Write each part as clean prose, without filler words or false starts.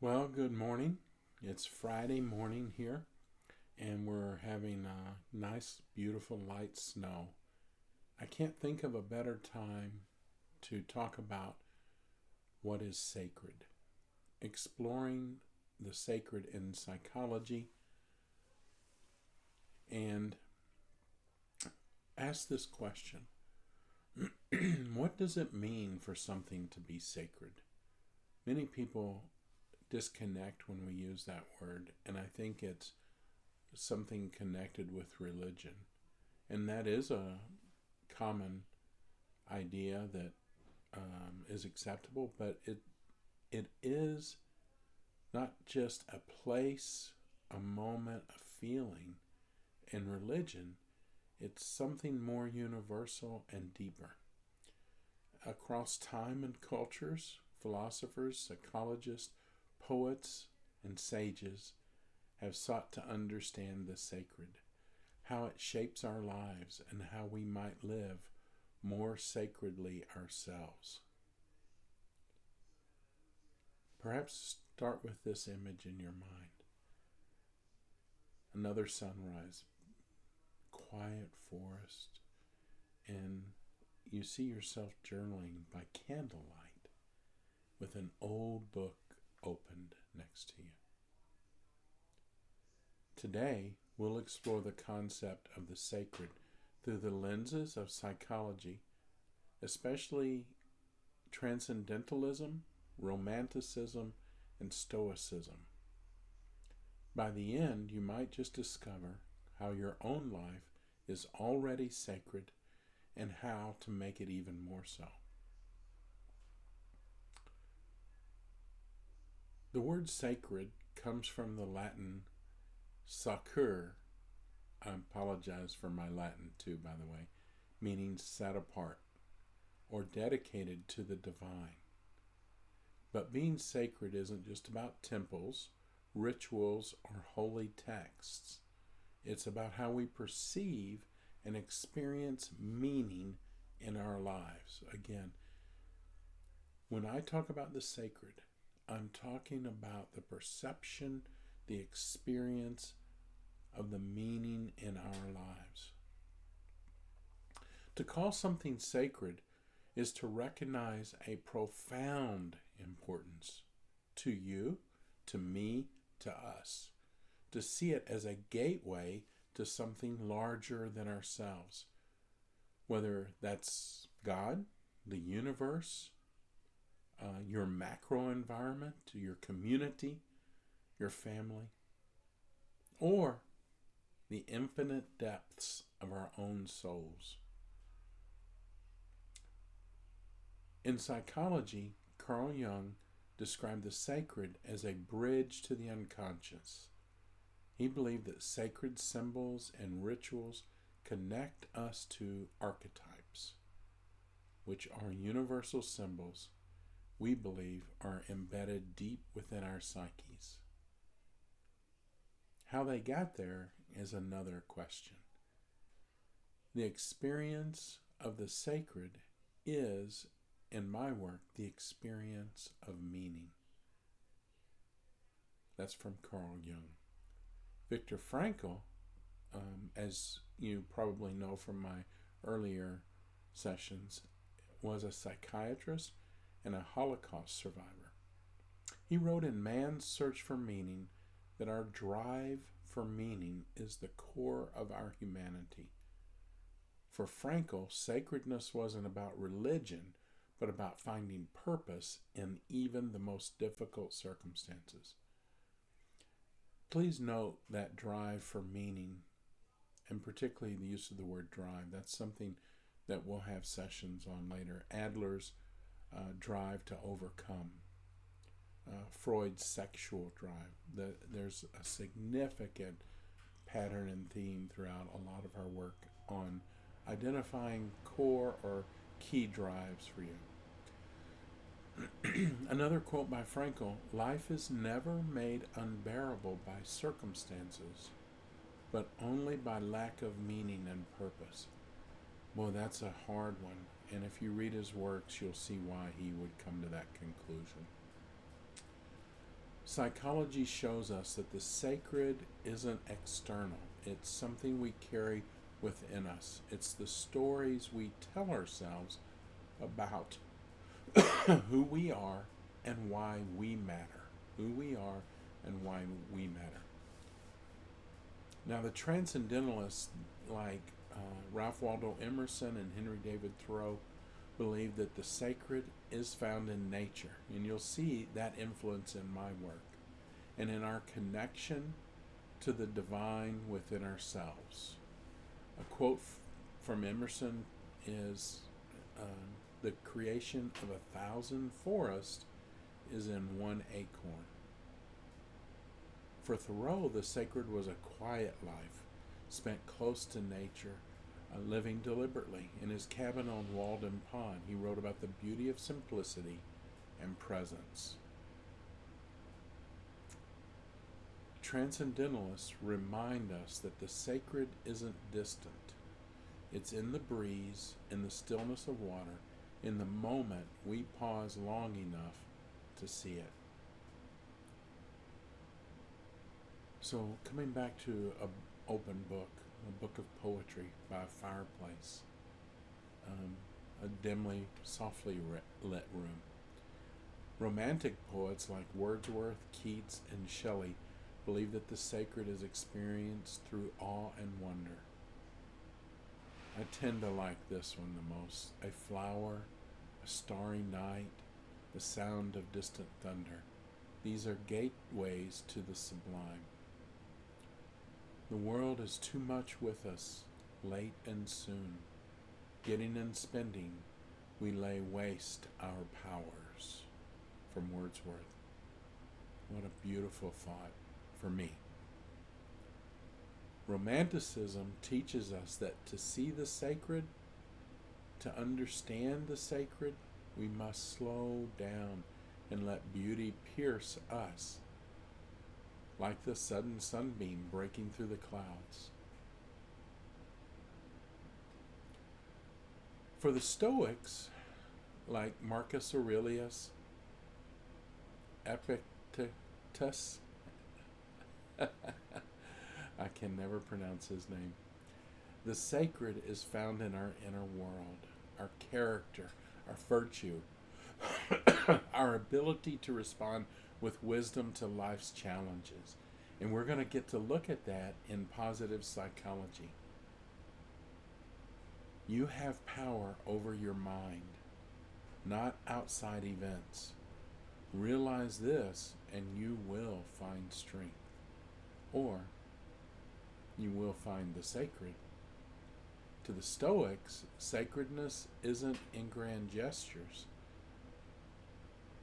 Well, good morning. It's Friday morning here, and we're having a nice, beautiful, light snow. I can't think of a better time to talk about what is sacred, exploring the sacred in psychology, and ask this question. What does it mean for something to be sacred? Many people disconnect when we use that word, and I think it's something connected with religion. And that is a common idea that is acceptable, but it is not just a place, a moment, a feeling. In religion, it's something more universal and deeper. Across time and cultures, philosophers, psychologists, poets, and sages have sought to understand the sacred, how it shapes our lives, and how we might live more sacredly ourselves. Perhaps start with this image in your mind. Another sunrise, quiet forest, and you see yourself journaling by candlelight with an old book opened next to you. Today, we'll explore the concept of the sacred through the lenses of psychology, especially Transcendentalism, Romanticism, and Stoicism. By the end, you might just discover how your own life is already sacred and how to make it even more so. The word sacred comes from the Latin sacrare. I apologize for my Latin too, by the way, meaning set apart or dedicated to the divine. But being sacred isn't just about temples, rituals, or holy texts. It's about how we perceive and experience meaning in our lives. Again, when I talk about the sacred, I'm talking about the perception, the experience of the meaning in our lives. To call something sacred is to recognize a profound importance to you, to me, to us. To see it as a gateway to something larger than ourselves. Whether that's God, the universe, your macro environment, your community, your family, or the infinite depths of our own souls. In psychology, Carl Jung described the sacred as a bridge to the unconscious. He believed that sacred symbols and rituals connect us to archetypes, which are universal symbols we believe are embedded deep within our psyches. How they got there is another question. The experience of the sacred is, in my work, the experience of meaning. That's from Carl Jung. Viktor Frankl, as you probably know from my earlier sessions, was a psychiatrist and a Holocaust survivor. He wrote in Man's Search for Meaning that our drive for meaning is the core of our humanity. For Frankl, sacredness wasn't about religion, but about finding purpose in even the most difficult circumstances. Please note that drive for meaning, and particularly the use of the word drive. That's something that we'll have sessions on later. Adler's drive to overcome. Freud's sexual drive. There's a significant pattern and theme throughout a lot of our work on identifying core or key drives for you. Another quote by Frankl: life is never made unbearable by circumstances, but only by lack of meaning and purpose. Boy, that's a hard one, and if you read his works, you'll see why he would come to that conclusion. Psychology shows us that the sacred isn't external. It's something we carry within us. It's the stories we tell ourselves about who we are and why we matter. Who we are and why we matter. Now, the Transcendentalists like Ralph Waldo Emerson and Henry David Thoreau believe that the sacred is found in nature, and you'll see that influence in my work and in our connection to the divine within ourselves. A quote from Emerson is, the creation of 1,000 forests is in one acorn. For Thoreau, the sacred was a quiet life, spent close to nature, living deliberately. In his cabin on Walden Pond, he wrote about the beauty of simplicity and presence. Transcendentalists remind us that the sacred isn't distant. It's in the breeze, in the stillness of water, in the moment we pause long enough to see it. So, coming back to an open book, a book of poetry by a fireplace, a dimly, softly lit room. Romantic poets like Wordsworth, Keats, and Shelley believe that the sacred is experienced through awe and wonder. I tend to like this one the most. A flower, a starry night, the sound of distant thunder. These are gateways to the sublime. The world is too much with us, late and soon. Getting and spending, we lay waste our powers. From Wordsworth. What a beautiful thought for me. Romanticism teaches us that to see the sacred, to understand the sacred, we must slow down and let beauty pierce us, like the sudden sunbeam breaking through the clouds. For the Stoics, like Marcus Aurelius, Epictetus, I can never pronounce his name. The sacred is found in our inner world, our character, our virtue, our ability to respond with wisdom to life's challenges. And we're going to get to look at that in positive psychology. You have power over your mind, not outside events. Realize this and you will find strength. Or you will find the sacred. To the Stoics, sacredness isn't in grand gestures.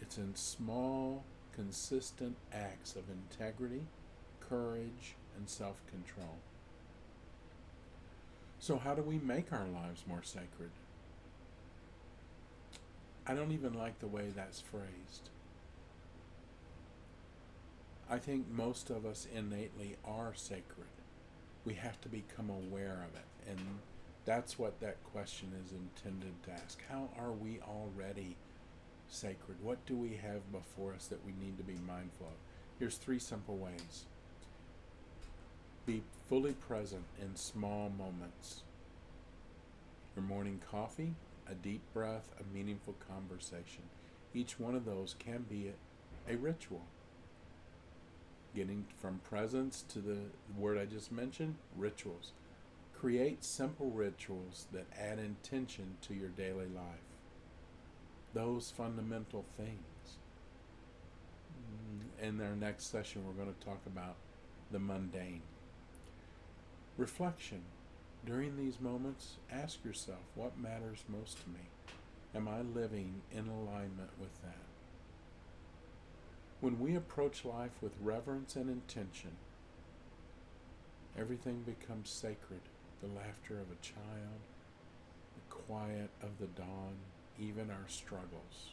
It's in small, consistent acts of integrity, courage, and self-control. So how do we make our lives more sacred? I don't even like the way that's phrased. I think most of us innately are sacred. We have to become aware of it, and that's what that question is intended to ask. How are we already sacred? What do we have before us that we need to be mindful of? Here's 3 simple ways. Be fully present in small moments. Your morning coffee, a deep breath, a meaningful conversation. Each one of those can be a ritual. Getting from presence to the word I just mentioned, rituals. Create simple rituals that add intention to your daily life. Those fundamental things. In our next session, we're going to talk about the mundane. Reflection. During these moments, ask yourself, what matters most to me? Am I living in alignment with that? When we approach life with reverence and intention, everything becomes sacred. The laughter of a child, the quiet of the dawn, even our struggles.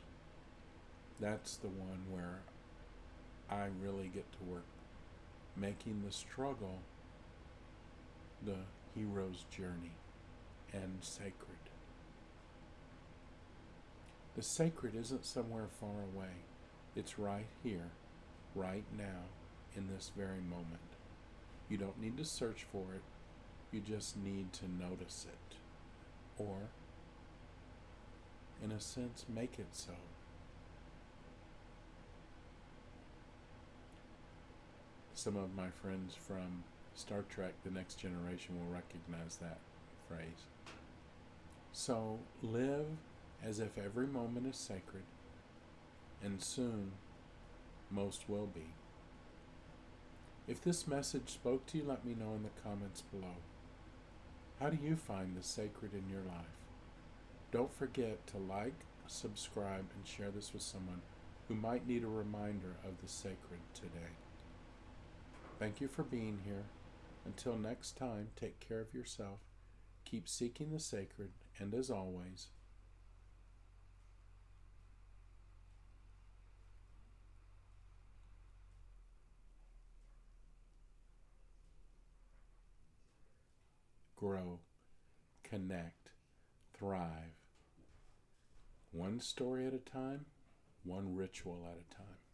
That's the one where I really get to work, making the struggle the hero's journey and sacred. The sacred isn't somewhere far away. It's right here, right now in this very moment. You don't need to search for it. You just need to notice it. Or, in a sense, make it so. Some of my friends from Star Trek, The Next Generation, will recognize that phrase. So live as if every moment is sacred, and soon most will be. If this message spoke to you, let me know in the comments below. How do you find the sacred in your life? Don't forget to like, subscribe, and share this with someone who might need a reminder of the sacred today. Thank you for being here. Until next time, take care of yourself, keep seeking the sacred, and as always, grow, connect, thrive. One story at a time, one ritual at a time.